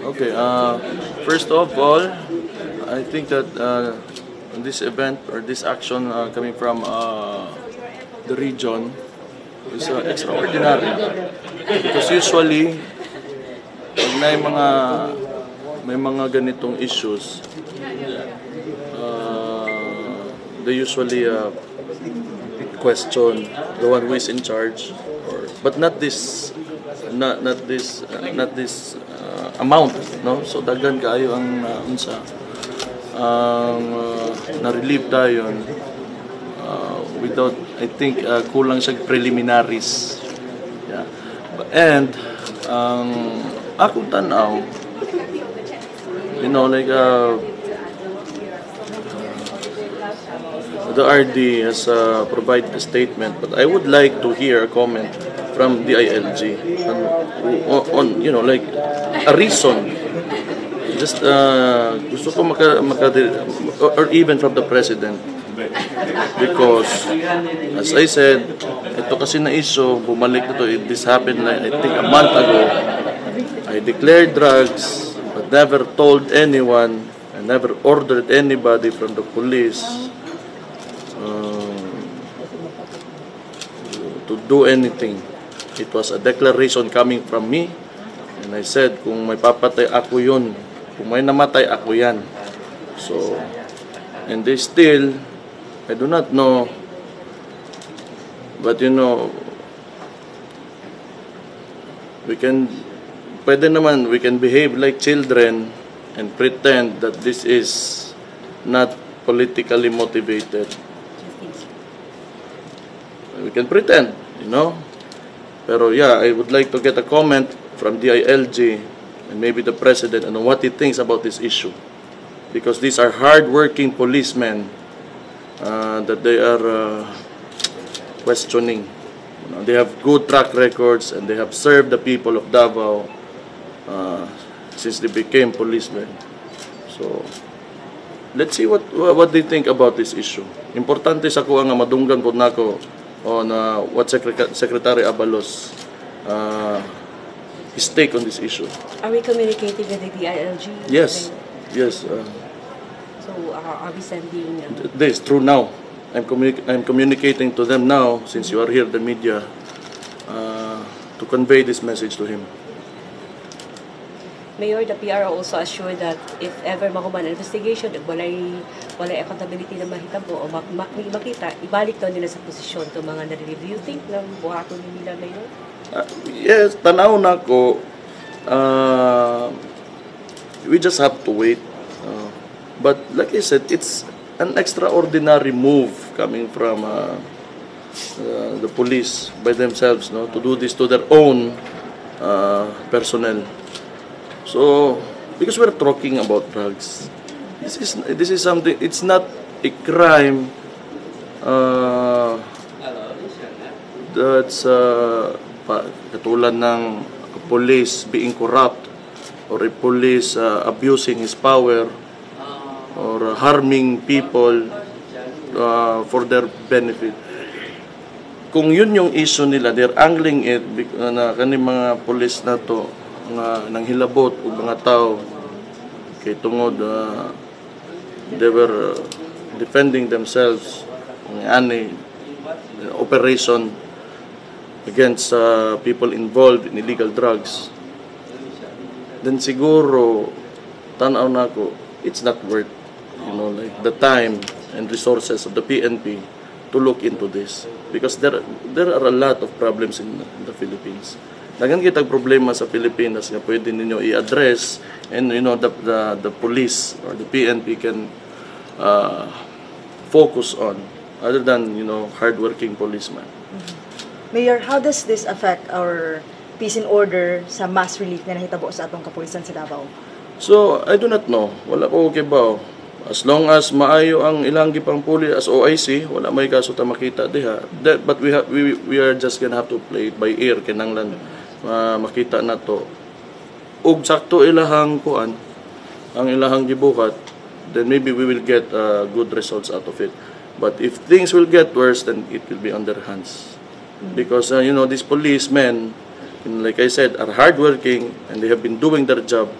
Okay, first of all, I think that this event or this action coming from the region is extraordinary because usually pag may mga ganitong issues, they usually question the one who is in charge, but not this amount, no? So daghan kaayo ang unsa na-relieve dayon without, I think, kulang siya preliminaries. Yeah. And akong tanaw, like the RD has provided a statement, but I would like to hear a comment from the DILG on like a reason. Just gusto ko or even from the President, because as I said, ito kasi na issue, bumalik na to. This happened like, I think, a month ago. I declared drugs but never told anyone. I never ordered anybody from the police to do anything. It was a declaration coming from me, and I said, kung may papatay ako yun, kung may namatay ako yan. So, and they still, I do not know, but we can behave like children and pretend that this is not politically motivated. We can pretend, Pero yeah, I would like to get a comment from DILG and maybe the President on what he thinks about this issue. Because these are hard-working policemen that they are questioning. They have good track records and they have served the people of Davao since they became policemen. So, let's see what they think about this issue. Importante sa kuha nga madunggan po nako on what Secretary Abalos his take on this issue. Are we communicating with the DILG? Yes. So are we sending? This through now. I'm communicating to them now, since you are here, the media, to convey this message to him. Mayor, the PR also assured that if ever makuha na investigation, walay accountability na mahitabo o makita, ibalik daw nila sa posisyon itong mga nare-review. Think na buhaton nila, Mayor? Yes, tanaw na ko. We just have to wait. But like I said, it's an extraordinary move coming from the police by themselves, to do this to their own personnel. So, because we're talking about drugs, this is something. It's not a crime that's katulad ng a police being corrupt or a police abusing his power or harming people for their benefit. Kung yun yung issue nila, they're angling it na kaning mga police na to nang hilabot o mga tao kay tungod they were defending themselves ng operation against people involved in illegal drugs, then siguro tanaw na ko, it's not worth like the time and resources of the PNP to look into this, because there are a lot of problems in the Philippines. Dagan kitang problema sa Pilipinas nga pwede ninyo i-address, and the police or the PNP can focus on, other than hardworking policemen. Mayor, how does this affect our peace and order sa mass relief na nahitabo sa atong kapulisan sa Davao? So, I do not know. Wala ko kibaw. As long as maayo ang ilang gipang puli as OIC, wala may kaso ta makita diha. But we are just gonna have to play it by ear kinanglan makita na to. Ug sakto ilahang kuan, ang ilahang gibukat, then maybe we will get good results out of it. But if things will get worse, then it will be on their hands. Because these policemen, like I said, are hardworking and they have been doing their job.